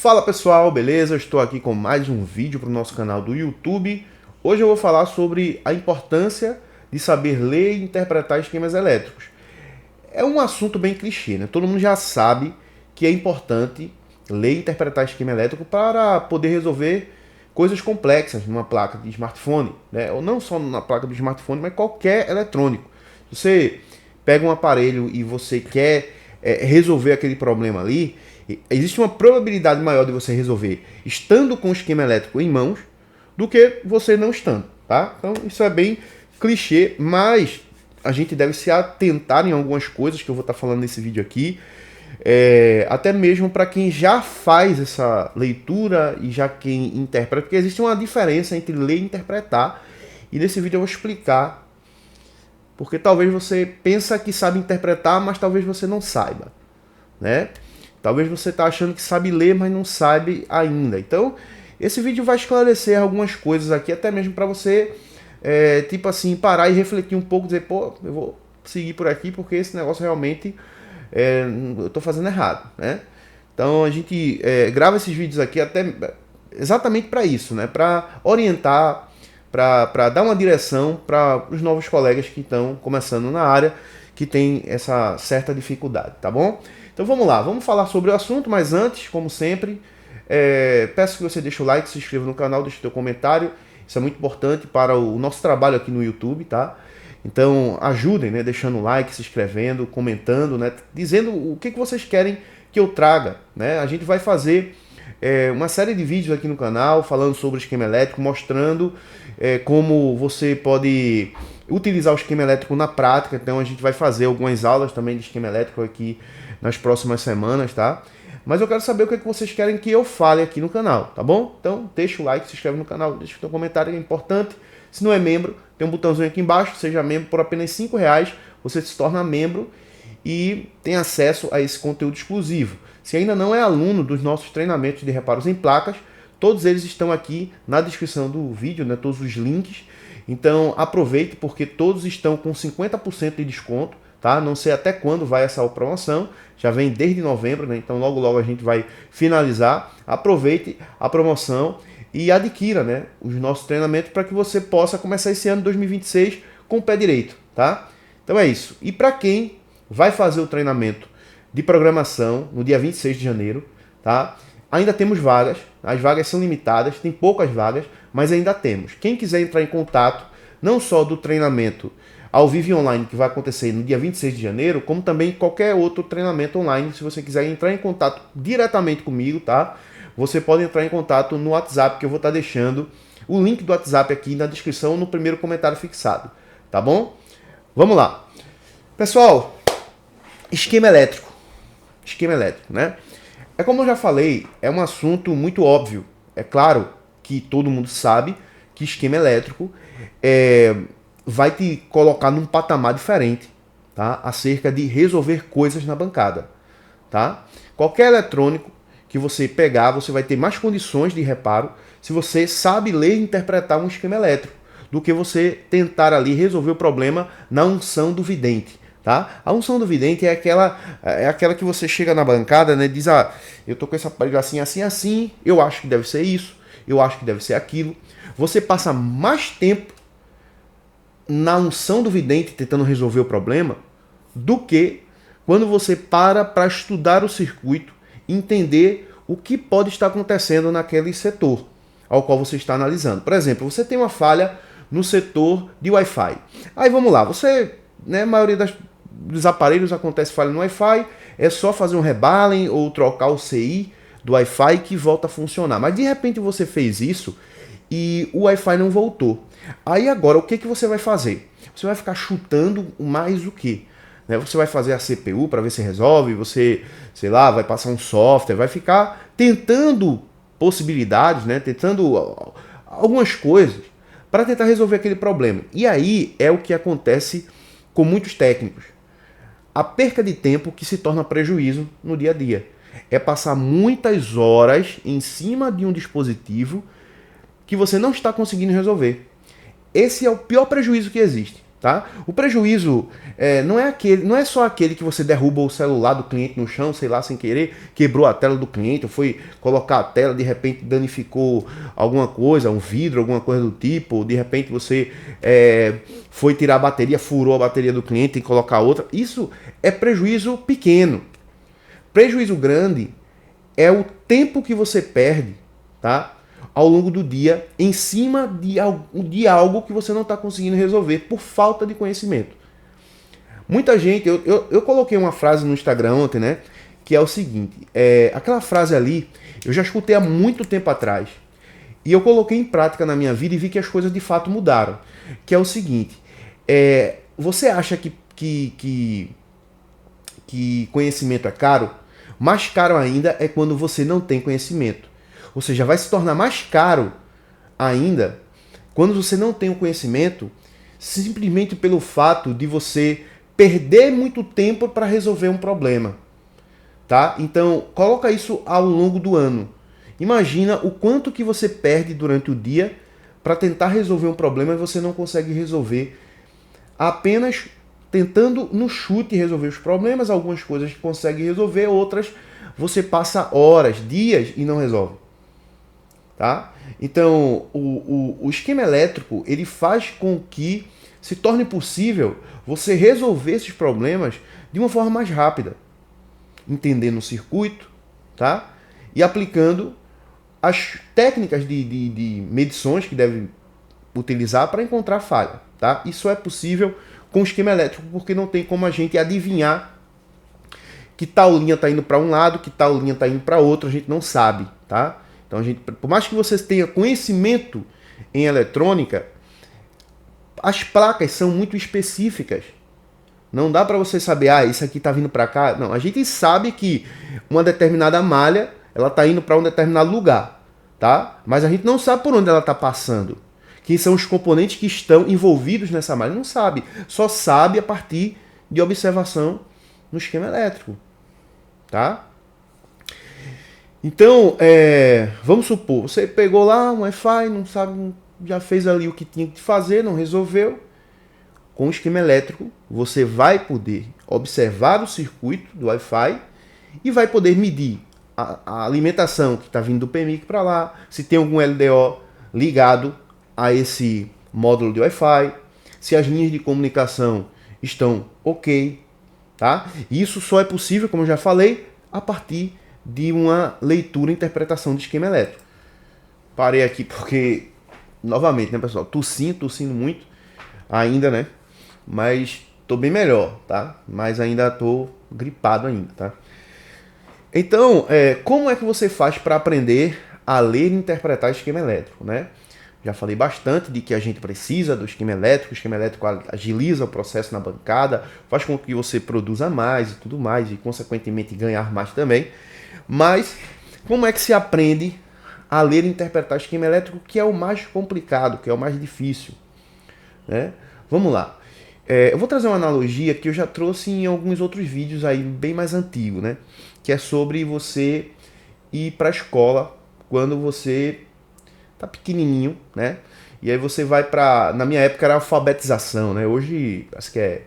Fala pessoal, beleza? Eu estou aqui com mais um vídeo para o nosso canal do YouTube. Hoje eu vou falar sobre a importância de saber ler e interpretar esquemas elétricos. É um assunto bem clichê, né? Todo mundo já sabe que é importante ler e interpretar esquema elétrico para poder resolver coisas complexas numa placa de smartphone, né? Ou não só na placa de smartphone, mas qualquer eletrônico. Se você pega um aparelho e você quer resolver aquele problema ali, existe uma probabilidade maior de você resolver estando com o esquema elétrico em mãos do que você não estando, tá? Então isso é bem clichê, mas a gente deve se atentar em algumas coisas que eu vou estar falando nesse vídeo aqui, até mesmo para quem já faz essa leitura e já quem interpreta, porque existe uma diferença entre ler e interpretar, e nesse vídeo eu vou explicar, porque talvez você pensa que sabe interpretar, mas talvez você não saiba, né? Talvez você está achando que sabe ler, mas não sabe ainda. Então, esse vídeo vai esclarecer algumas coisas aqui, até mesmo para você, tipo assim, parar e refletir um pouco, dizer, pô, eu vou seguir por aqui porque esse negócio realmente eu estou fazendo errado, né? Então, a gente grava esses vídeos aqui até exatamente para isso, né? Para orientar, para dar uma direção para os novos colegas que estão começando na área, que tem essa certa dificuldade, tá bom? Então vamos lá, vamos falar sobre o assunto, mas antes, como sempre, peço que você deixe o like, se inscreva no canal, deixe o seu comentário, isso é muito importante para o nosso trabalho aqui no YouTube, tá? Então ajudem, né, deixando o like, se inscrevendo, comentando, né, dizendo o que vocês querem que eu traga, né? A gente vai fazer uma série de vídeos aqui no canal falando sobre o esquema elétrico, mostrando como você pode utilizar o esquema elétrico na prática. Então a gente vai fazer algumas aulas também de esquema elétrico aqui nas próximas semanas, tá? Mas eu quero saber o que vocês querem que eu fale aqui no canal, tá bom? Então deixa o like, se inscreve no canal, deixa o seu comentário, é importante. Se não é membro, tem um botãozinho aqui embaixo, seja membro por apenas R$5, você se torna membro e tem acesso a esse conteúdo exclusivo. Se ainda não é aluno dos nossos treinamentos de reparos em placas, todos eles estão aqui na descrição do vídeo, né, todos os links. Então aproveite porque todos estão com 50% de desconto, tá? Não sei até quando vai essa promoção, já vem desde novembro, né? Então logo a gente vai finalizar. Aproveite a promoção e adquira, né, os nossos treinamentos para que você possa começar esse ano 2026 com o pé direito, tá? Então é isso. E para quem vai fazer o treinamento de programação no dia 26 de janeiro, tá? Ainda temos vagas, as vagas são limitadas, tem poucas vagas, mas ainda temos. Quem quiser entrar em contato, não só do treinamento ao vivo e online que vai acontecer no dia 26 de janeiro, como também qualquer outro treinamento online, se você quiser entrar em contato diretamente comigo, tá? Você pode entrar em contato no WhatsApp, que eu vou estar deixando o link do WhatsApp aqui na descrição, no primeiro comentário fixado, tá bom? Vamos lá. Pessoal, esquema elétrico. Esquema elétrico, né? É como eu já falei, é um assunto muito óbvio. É claro que todo mundo sabe que esquema elétrico vai te colocar num patamar diferente, tá? Acerca de resolver coisas na bancada, tá? Qualquer eletrônico que você pegar, você vai ter mais condições de reparo se você sabe ler e interpretar um esquema elétrico do que você tentar ali resolver o problema na unção do vidente. Tá? A unção do vidente é aquela que você chega na bancada, né, diz, eu tô com esse aparelho assim, assim, assim, eu acho que deve ser isso, eu acho que deve ser aquilo. Você passa mais tempo na unção do vidente tentando resolver o problema do que quando você para estudar o circuito, entender o que pode estar acontecendo naquele setor ao qual você está analisando. Por exemplo, você tem uma falha no setor de Wi-Fi. Aí vamos lá, você, né, a maioria dos aparelhos acontece falha no Wi-Fi, é só fazer um rebalem ou trocar o CI do Wi-Fi que volta a funcionar. Mas de repente você fez isso e o Wi-Fi não voltou. Aí agora o que você vai fazer? Você vai ficar chutando mais o quê? Né? Você vai fazer a CPU para ver se resolve, você, sei lá, vai passar um software, vai ficar tentando possibilidades, né? Tentando algumas coisas para tentar resolver aquele problema. E aí é o que acontece com muitos técnicos. A perca de tempo que se torna prejuízo no dia a dia. É passar muitas horas em cima de um dispositivo que você não está conseguindo resolver. Esse é o pior prejuízo que existe. Tá? O prejuízo não é só aquele que você derruba o celular do cliente no chão, sei lá, sem querer, quebrou a tela do cliente, ou foi colocar a tela, de repente danificou alguma coisa, um vidro, alguma coisa do tipo, ou de repente você foi tirar a bateria, furou a bateria do cliente e colocar outra. Isso é prejuízo pequeno. Prejuízo grande é o tempo que você perde, tá? Ao longo do dia, em cima de algo que você não está conseguindo resolver por falta de conhecimento. Muita gente, eu coloquei uma frase no Instagram ontem, né? Que é o seguinte, aquela frase ali, eu já escutei há muito tempo atrás, e eu coloquei em prática na minha vida e vi que as coisas de fato mudaram. Que é o seguinte, você acha que conhecimento é caro? Mais caro ainda é quando você não tem conhecimento. Ou seja, vai se tornar mais caro ainda quando você não tem o conhecimento, simplesmente pelo fato de você perder muito tempo para resolver um problema. Tá? Então, coloca isso ao longo do ano. Imagina o quanto que você perde durante o dia para tentar resolver um problema e você não consegue resolver apenas tentando no chute resolver os problemas. Algumas coisas que consegue resolver, outras você passa horas, dias e não resolve. Tá? Então, o esquema elétrico ele faz com que se torne possível você resolver esses problemas de uma forma mais rápida, entendendo o circuito, tá? E aplicando as técnicas de medições que deve utilizar para encontrar falha. Tá? Isso é possível com o esquema elétrico, porque não tem como a gente adivinhar que tal linha está indo para um lado, que tal linha está indo para outro, a gente não sabe. Tá? Então, por mais que você tenha conhecimento em eletrônica, as placas são muito específicas. Não dá para você saber, isso aqui está vindo para cá. Não, a gente sabe que uma determinada malha ela está indo para um determinado lugar, tá? Mas a gente não sabe por onde ela está passando. Quem são os componentes que estão envolvidos nessa malha? Não sabe. Só sabe a partir de observação no esquema elétrico, tá? Então, vamos supor, você pegou lá um Wi-Fi, não sabe, já fez ali o que tinha que fazer, não resolveu. Com o esquema elétrico, você vai poder observar o circuito do Wi-Fi e vai poder medir a alimentação que está vindo do PMIC para lá, se tem algum LDO ligado a esse módulo de Wi-Fi, se as linhas de comunicação estão ok, tá? E isso só é possível, como eu já falei, a partir de uma leitura e interpretação de esquema elétrico. Parei aqui porque, novamente, né, pessoal, tossindo muito ainda, né? Mas tô bem melhor, tá? Mas ainda tô gripado ainda, tá? Então, como é que você faz para aprender a ler e interpretar esquema elétrico, né? Já falei bastante de que a gente precisa do esquema elétrico. O esquema elétrico agiliza o processo na bancada, faz com que você produza mais e tudo mais, e consequentemente ganhar mais também. Mas como é que se aprende a ler e interpretar esquema elétrico, que é o mais complicado, que é o mais difícil, né? Vamos lá. Eu vou trazer uma analogia que eu já trouxe em alguns outros vídeos aí bem mais antigos, né? Que é sobre você ir para a escola quando você tá pequenininho, né? E aí você vai para, na minha época era alfabetização, né? Hoje acho que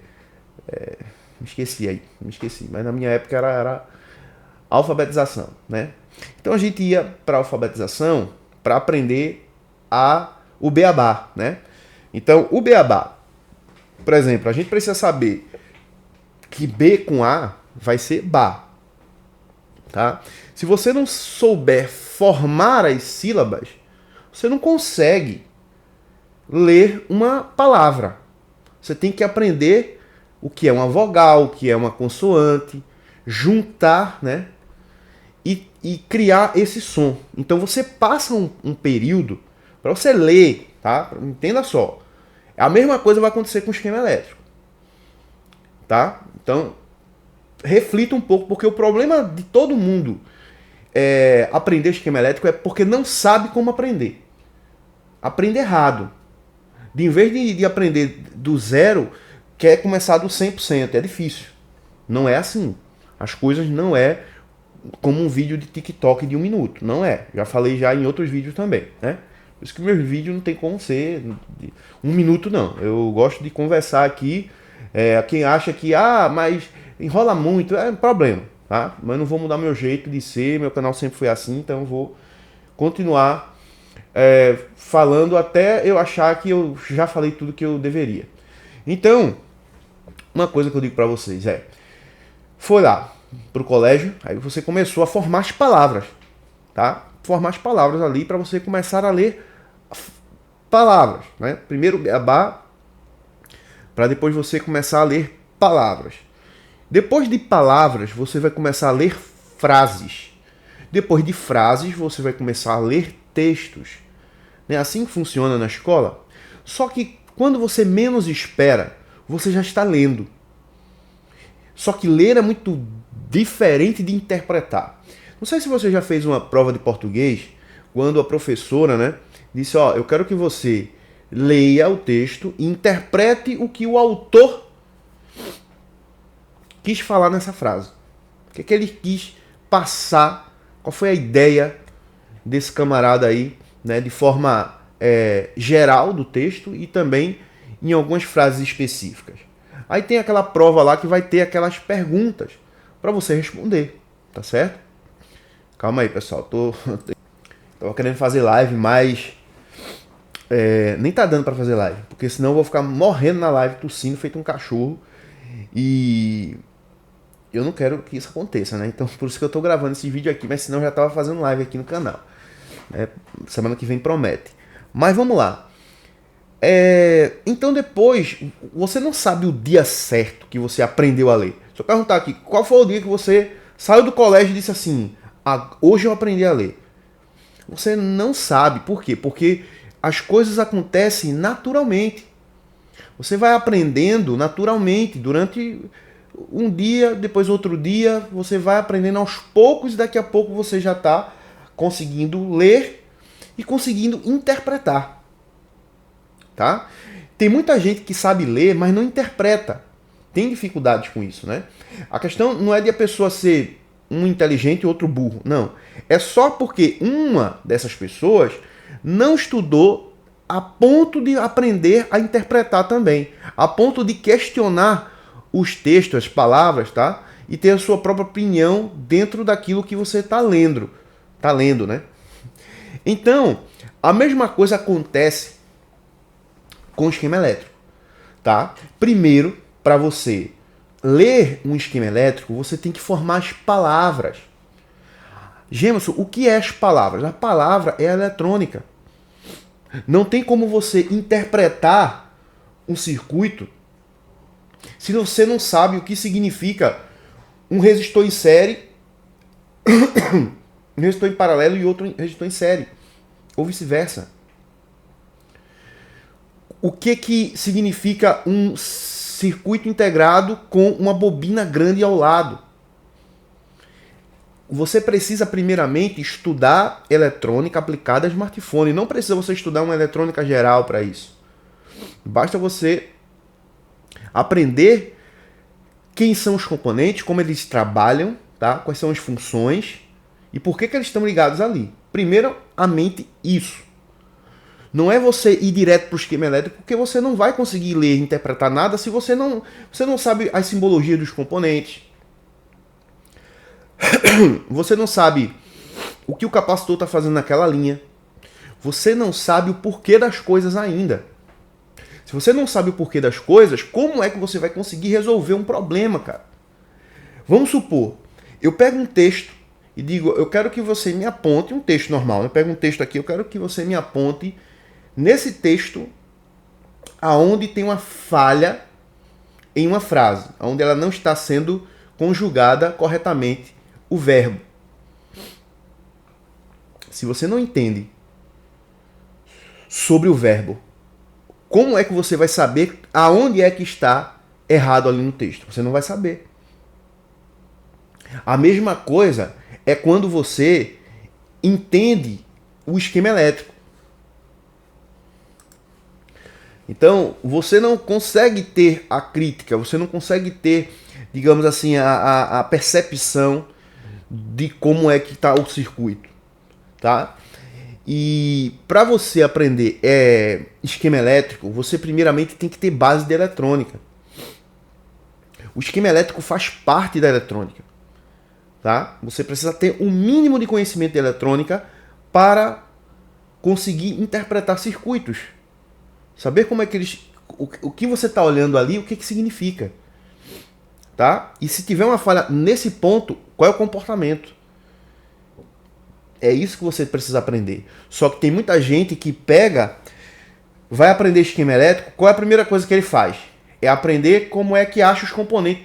me esqueci, mas na minha época era alfabetização, né? Então a gente ia para alfabetização para aprender o beabá, né? Então o beabá, por exemplo, a gente precisa saber que B com A vai ser Bá, tá? Se você não souber formar as sílabas, você não consegue ler uma palavra. Você tem que aprender o que é uma vogal, o que é uma consoante, juntar, né? E criar esse som. Então você passa um período para você ler, tá? Entenda só. A mesma coisa vai acontecer com o esquema elétrico, tá? Então reflita um pouco, porque o problema de todo mundo aprender esquema elétrico é porque não sabe como aprender. Aprende errado. Em vez de aprender do zero, quer começar do 100%. É difícil. Não é assim. As coisas não é como um vídeo de TikTok de 1 minuto. Não é. Já falei já em outros vídeos também, né? Por isso que meus vídeos não tem como ser de 1 minuto, não. Eu gosto de conversar aqui. Quem acha que, mas enrola muito, é um problema, tá? Mas não vou mudar meu jeito de ser, meu canal sempre foi assim, então eu vou continuar falando até eu achar que eu já falei tudo que eu deveria. Então, uma coisa que eu digo pra vocês foi lá pro colégio, aí você começou a formar as palavras, tá? Formar as palavras ali para você começar a ler palavras, né? Primeiro beabá, para depois você começar a ler palavras. Depois de palavras, você vai começar a ler frases. Depois de frases, você vai começar a ler textos. É assim que funciona na escola. Só que quando você menos espera, você já está lendo. Só que ler é muito diferente de interpretar. Não sei se você já fez uma prova de português, quando a professora, né, disse, eu quero que você leia o texto e interprete o que o autor quis falar nessa frase. O que é que ele quis passar, qual foi a ideia desse camarada aí, né, de forma geral do texto e também em algumas frases específicas. Aí tem aquela prova lá que vai ter aquelas perguntas para você responder, tá certo? Calma aí, pessoal, tava querendo fazer live, mas nem tá dando para fazer live, porque senão eu vou ficar morrendo na live, tossindo, feito um cachorro, e eu não quero que isso aconteça, né? Então por isso que eu tô gravando esse vídeo aqui, mas senão eu já tava fazendo live aqui no canal. Semana que vem promete. Mas vamos lá. Então depois, você não sabe o dia certo que você aprendeu a ler. Se eu perguntar aqui, qual foi o dia que você saiu do colégio e disse assim, hoje eu aprendi a ler? Você não sabe. Por quê? Porque as coisas acontecem naturalmente. Você vai aprendendo naturalmente durante um dia, depois outro dia, você vai aprendendo aos poucos e daqui a pouco você já está conseguindo ler e conseguindo interpretar. Tá? Tem muita gente que sabe ler, mas não interpreta. Tem dificuldades com isso, né? A questão não é de a pessoa ser um inteligente e outro burro. Não. É só porque uma dessas pessoas não estudou a ponto de aprender a interpretar também. A ponto de questionar os textos, as palavras, tá? E ter a sua própria opinião dentro daquilo que você está lendo. Tá lendo, né? Então, a mesma coisa acontece com o esquema elétrico, tá? Primeiro, para você ler um esquema elétrico, você tem que formar as palavras. Gemerson, o que é as palavras? A palavra é a eletrônica. Não tem como você interpretar um circuito se você não sabe o que significa um resistor em série, um resistor em paralelo e outro resistor em série, ou vice-versa. O que significa um circuito integrado com uma bobina grande ao lado? Você precisa primeiramente estudar eletrônica aplicada a smartphone. Não precisa você estudar uma eletrônica geral para isso. Basta você aprender quem são os componentes, como eles trabalham, tá? Quais são as funções e por que eles estão ligados ali. Primeiramente isso. Não é você ir direto para o esquema elétrico, porque você não vai conseguir ler e interpretar nada se você não sabe as simbologias dos componentes. Você não sabe o que o capacitor está fazendo naquela linha. Você não sabe o porquê das coisas ainda. Se você não sabe o porquê das coisas, como é que você vai conseguir resolver um problema, cara? Vamos supor, eu pego um texto e digo, eu quero que você me aponte, um texto normal, eu pego um texto aqui, eu quero que você me aponte nesse texto aonde tem uma falha em uma frase, onde ela não está sendo conjugada corretamente o verbo. Se você não entende sobre o verbo, como é que você vai saber aonde é que está errado ali no texto? Você não vai saber. A mesma coisa é quando você entende o esquema elétrico. Então, você não consegue ter a crítica, você não consegue ter, digamos assim, a percepção de como é que está o circuito, tá? E para você aprender esquema elétrico, você primeiramente tem que ter base de eletrônica. O esquema elétrico faz parte da eletrônica, tá? Você precisa ter um mínimo de conhecimento de eletrônica para conseguir interpretar circuitos. Saber como é que eles... O que você está olhando ali, o que significa. Tá? E se tiver uma falha nesse ponto, qual é o comportamento? É isso que você precisa aprender. Só que tem muita gente que vai aprender esquema elétrico, qual é a primeira coisa que ele faz? É aprender como é que acha os componentes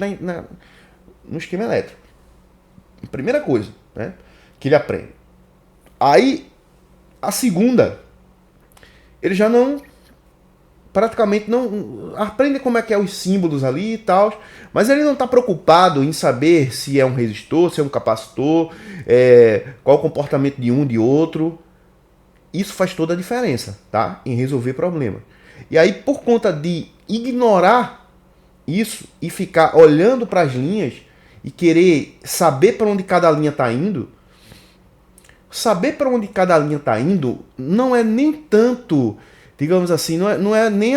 no esquema elétrico. Primeira coisa, né, que ele aprende. Aí, a segunda, ele já praticamente não aprende como é que é os símbolos ali e tal, mas ele não está preocupado em saber se é um resistor, se é um capacitor, qual o comportamento de um, de outro. Isso faz toda a diferença, tá? Em resolver problema. E aí, por conta de ignorar isso e ficar olhando para as linhas e querer saber para onde cada linha está indo, saber para onde cada linha está indo não é nem tanto, digamos assim, não é nem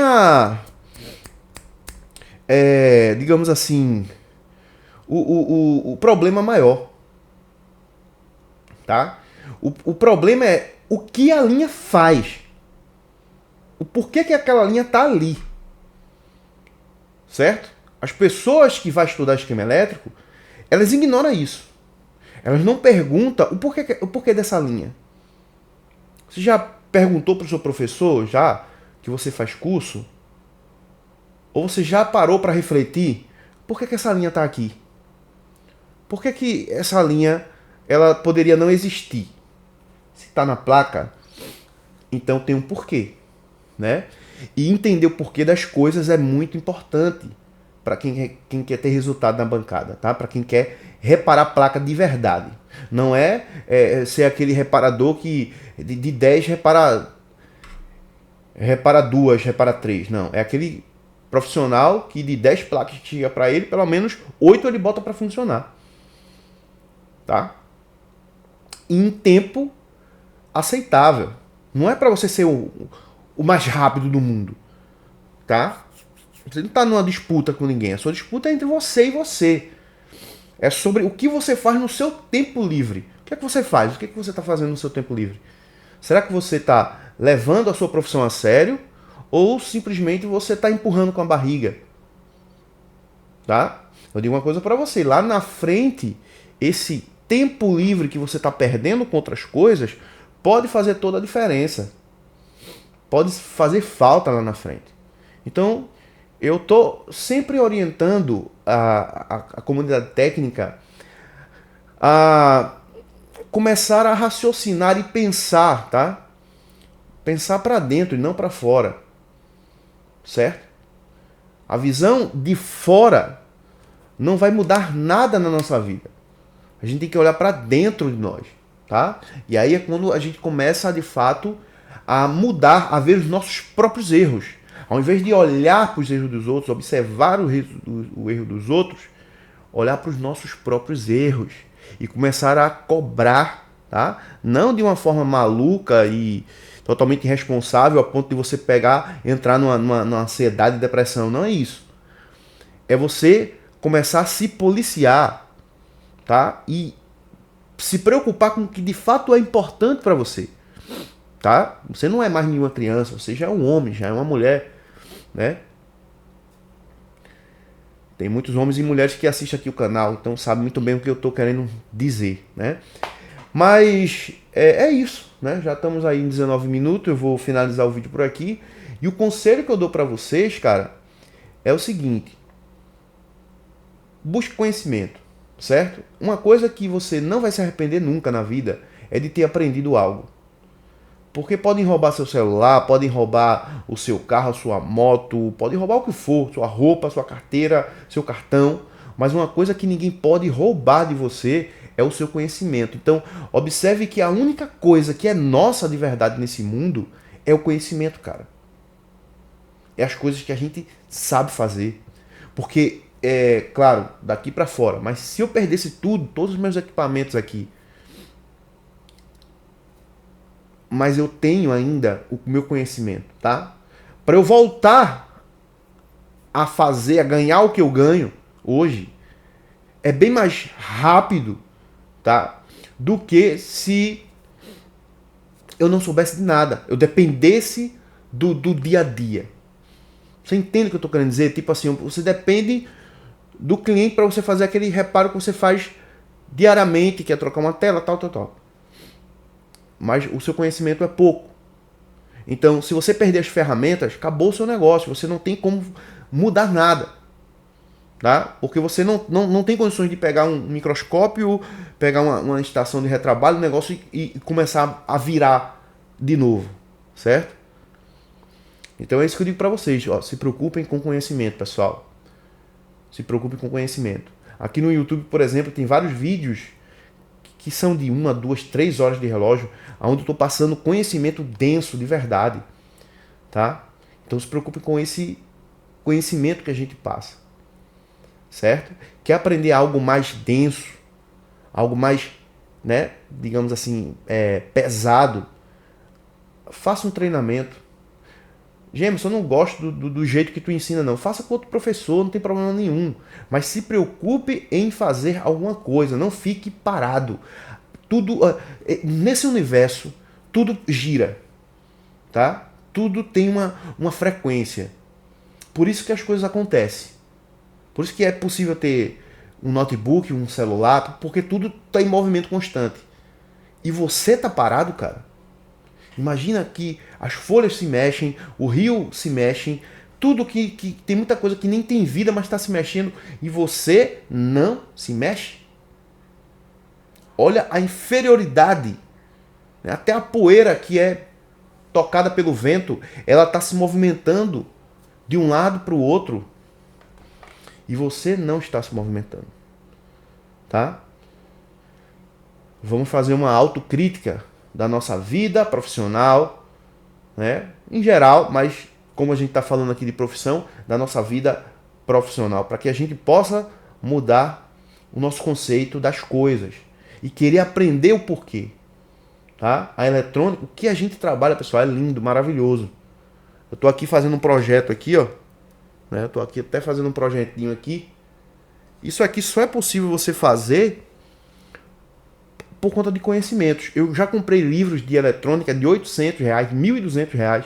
digamos assim, o problema maior, tá? O problema é o que a linha faz, o porquê que aquela linha está ali, certo? As pessoas que vão estudar esquema elétrico, elas ignoram isso. Elas não perguntam o porquê dessa linha. Você já perguntou para o seu professor, já que você faz curso? Ou você já parou para refletir por que essa linha está aqui? Por que essa linha ela poderia não existir? Se está na placa, então tem um porquê, né? E entender o porquê das coisas é muito importante para quem quer ter resultado na bancada, tá? Para quem quer reparar placa de verdade. Não ser aquele reparador que de 10 repara 2, repara 3. Não, é aquele profissional que de 10 placas que chega para ele, pelo menos 8 ele bota para funcionar. Tá? Em tempo aceitável. Não é para você ser o mais rápido do mundo. Tá? Você não está numa disputa com ninguém. A sua disputa é entre você e você. É sobre o que você faz no seu tempo livre. O que é que você faz? O que é que você está fazendo no seu tempo livre? Será que você está levando a sua profissão a sério? Ou simplesmente você está empurrando com a barriga? Tá? Eu digo uma coisa para você. Lá na frente, esse tempo livre que você está perdendo com outras coisas pode fazer toda a diferença. Pode fazer falta lá na frente. Então, eu estou sempre orientando a comunidade técnica a começar a raciocinar e pensar, tá? Pensar para dentro e não para fora, certo? A visão de fora não vai mudar nada na nossa vida. A gente tem que olhar para dentro de nós, tá? E aí é quando a gente começa de fato a mudar, a ver os nossos próprios erros. Ao invés de olhar para os erros dos outros, observar o erro dos outros, olhar para os nossos próprios erros e começar a cobrar, tá? Não de uma forma maluca e totalmente irresponsável a ponto de você entrar numa ansiedade e depressão. Não é isso. É você começar a se policiar, tá? E se preocupar com o que de fato é importante para você, tá? Você não é mais nenhuma criança, você já é um homem, já é uma mulher, né? Tem muitos homens e mulheres que assistem aqui o canal, então sabem muito bem o que eu estou querendo dizer, né? Mas é isso, né? Já estamos aí em 19 minutos, eu vou finalizar o vídeo por aqui. E o conselho que eu dou para vocês, cara, é o seguinte: busque conhecimento, certo? Uma coisa que você não vai se arrepender nunca na vida é de ter aprendido algo. Porque podem roubar seu celular, podem roubar o seu carro, a sua moto, podem roubar o que for, sua roupa, sua carteira, seu cartão. Mas uma coisa que ninguém pode roubar de você é o seu conhecimento. Então, observe que a única coisa que é nossa de verdade nesse mundo é o conhecimento, cara. É as coisas que a gente sabe fazer. Porque, claro, daqui para fora, mas se eu perdesse tudo, todos os meus equipamentos aqui, mas eu tenho ainda o meu conhecimento, tá? Para eu voltar a fazer, a ganhar o que eu ganho hoje, é bem mais rápido, tá? Do que se eu não soubesse de nada, eu dependesse do dia a dia. Você entende o que eu tô querendo dizer? Tipo assim, você depende do cliente para você fazer aquele reparo que você faz diariamente, que é trocar uma tela, tal. Mas o seu conhecimento é pouco. Então, se você perder as ferramentas, acabou o seu negócio. Você não tem como mudar nada. Tá? Porque você não tem condições de pegar um microscópio, pegar uma estação de retrabalho, um negócio e começar a virar de novo. Certo? Então é isso que eu digo para vocês. Ó, se preocupem com conhecimento, pessoal. Se preocupem com conhecimento. Aqui no YouTube, por exemplo, tem vários vídeos que são de 1, 2, 3 horas de relógio, onde eu estou passando conhecimento denso de verdade, tá? Então se preocupe com esse conhecimento que a gente passa, certo? Quer aprender algo mais denso, algo mais, né, digamos assim, pesado, faça um treinamento. Jameson, eu não gosto do jeito que tu ensina, não. Faça com outro professor, não tem problema nenhum. Mas se preocupe em fazer alguma coisa, não fique parado. Tudo, nesse universo, tudo gira, tá? Tudo tem uma frequência. Por isso que as coisas acontecem. Por isso que é possível ter um notebook, um celular, porque tudo está em movimento constante. E você tá parado, cara? Imagina que as folhas se mexem, o rio se mexe, tudo que tem muita coisa que nem tem vida, mas está se mexendo e você não se mexe. Olha a inferioridade. Até a poeira que é tocada pelo vento, ela está se movimentando de um lado para o outro e você não está se movimentando. Tá? Vamos fazer uma autocrítica da nossa vida profissional, né? Em geral, mas como a gente está falando aqui de profissão, da nossa vida profissional, para que a gente possa mudar o nosso conceito das coisas e querer aprender o porquê. Tá? A eletrônica, o que a gente trabalha, pessoal, é lindo, maravilhoso. Eu estou aqui fazendo um projeto aqui, ó. Né? Eu estou aqui até fazendo um projetinho aqui. Isso aqui só é possível você fazer por conta de conhecimentos. Eu já comprei livros de eletrônica de R$800, R$1.200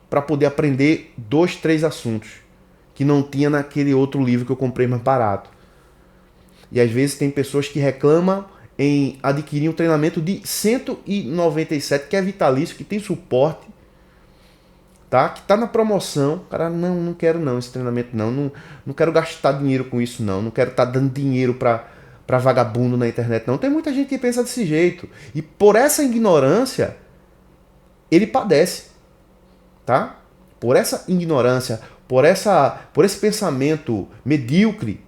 para poder aprender 2, 3 assuntos que não tinha naquele outro livro que eu comprei mais barato. E às vezes tem pessoas que reclamam em adquirir um treinamento de 197, que é vitalício, que tem suporte, tá? Que tá na promoção. Cara, não quero não esse treinamento não quero gastar dinheiro com isso não quero estar dando dinheiro para vagabundo na internet não. Tem muita gente que pensa desse jeito e por essa ignorância ele padece, tá? Por essa ignorância, por esse pensamento medíocre,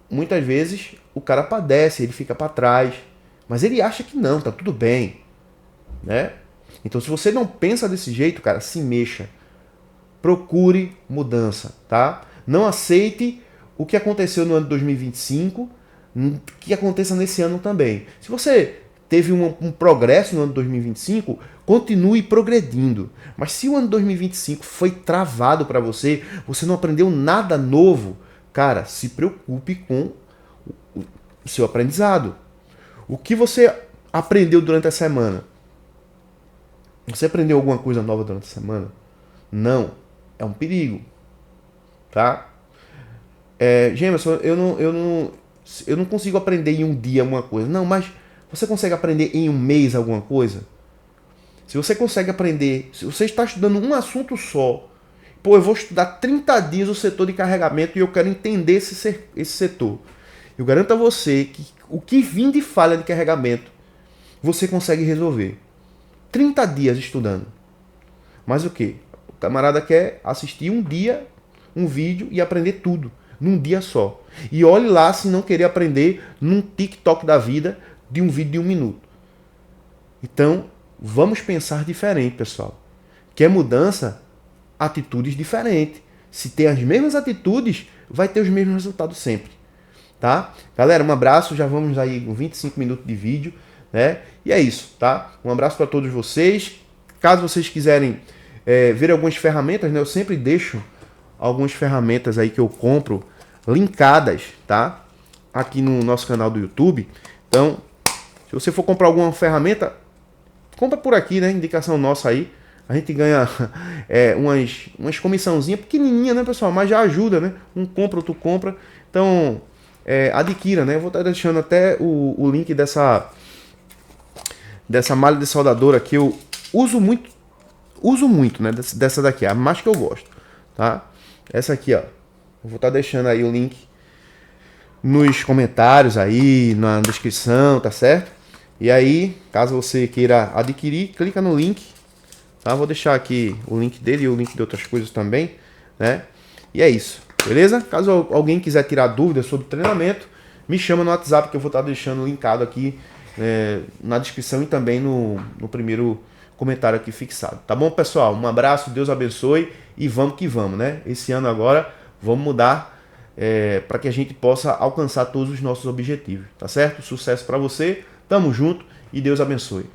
muitas vezes o cara padece, ele fica para trás, mas ele acha que não, tá tudo bem, né? Então se você não pensa desse jeito, cara, se mexa. Procure mudança, tá? Não aceite o que aconteceu no ano de 2025, que aconteça nesse ano também. Se você teve um progresso no ano de 2025, continue progredindo. Mas se o ano de 2025 foi travado para você, você não aprendeu nada novo, cara, se preocupe com o seu aprendizado. O que você aprendeu durante a semana? Você aprendeu alguma coisa nova durante a semana? Não. É um perigo. Tá? Jameson, eu não consigo aprender em um dia alguma coisa. Não, mas você consegue aprender em um mês alguma coisa? Se você consegue aprender, se você está estudando um assunto só, pô, eu vou estudar 30 dias o setor de carregamento e eu quero entender esse setor. Eu garanto a você que o que vir de falha de carregamento, você consegue resolver. 30 dias estudando. Mas o quê? O camarada quer assistir um dia, um vídeo e aprender tudo, num dia só. E olhe lá se não querer aprender num TikTok da vida de um vídeo de 1 minuto. Então, vamos pensar diferente, pessoal. Quer mudança? Atitudes diferentes. Se tem as mesmas atitudes, vai ter os mesmos resultados sempre. tá? Galera, um abraço, já vamos aí com 25 minutos de vídeo, né? E é isso, tá? Um abraço para todos vocês. Caso vocês quiserem ver algumas ferramentas, né? Eu sempre deixo algumas ferramentas aí que eu compro linkadas, tá? Aqui no nosso canal do YouTube. Então, se você for comprar alguma ferramenta, compra por aqui, né? Indicação nossa aí. A gente ganha umas comissãozinhas pequenininha, né, pessoal? Mas já ajuda, né? Um compra, outro compra. Então, adquira, né? Eu vou estar deixando até o link dessa malha de soldadora que eu uso muito, né? Dessa daqui, a mais que eu gosto, tá? Essa aqui, ó. Eu vou estar deixando aí o link nos comentários aí, na descrição, tá certo? E aí, caso você queira adquirir, clica no link, tá? Vou deixar aqui o link dele e o link de outras coisas também, né? E é isso, beleza? Caso alguém quiser tirar dúvidas sobre treinamento, me chama no WhatsApp que eu vou estar deixando linkado aqui na descrição e também no primeiro comentário aqui fixado. Tá bom, pessoal? Um abraço, Deus abençoe e vamos que vamos, né? Esse ano agora vamos mudar para que a gente possa alcançar todos os nossos objetivos, tá certo? Sucesso para você, tamo junto e Deus abençoe.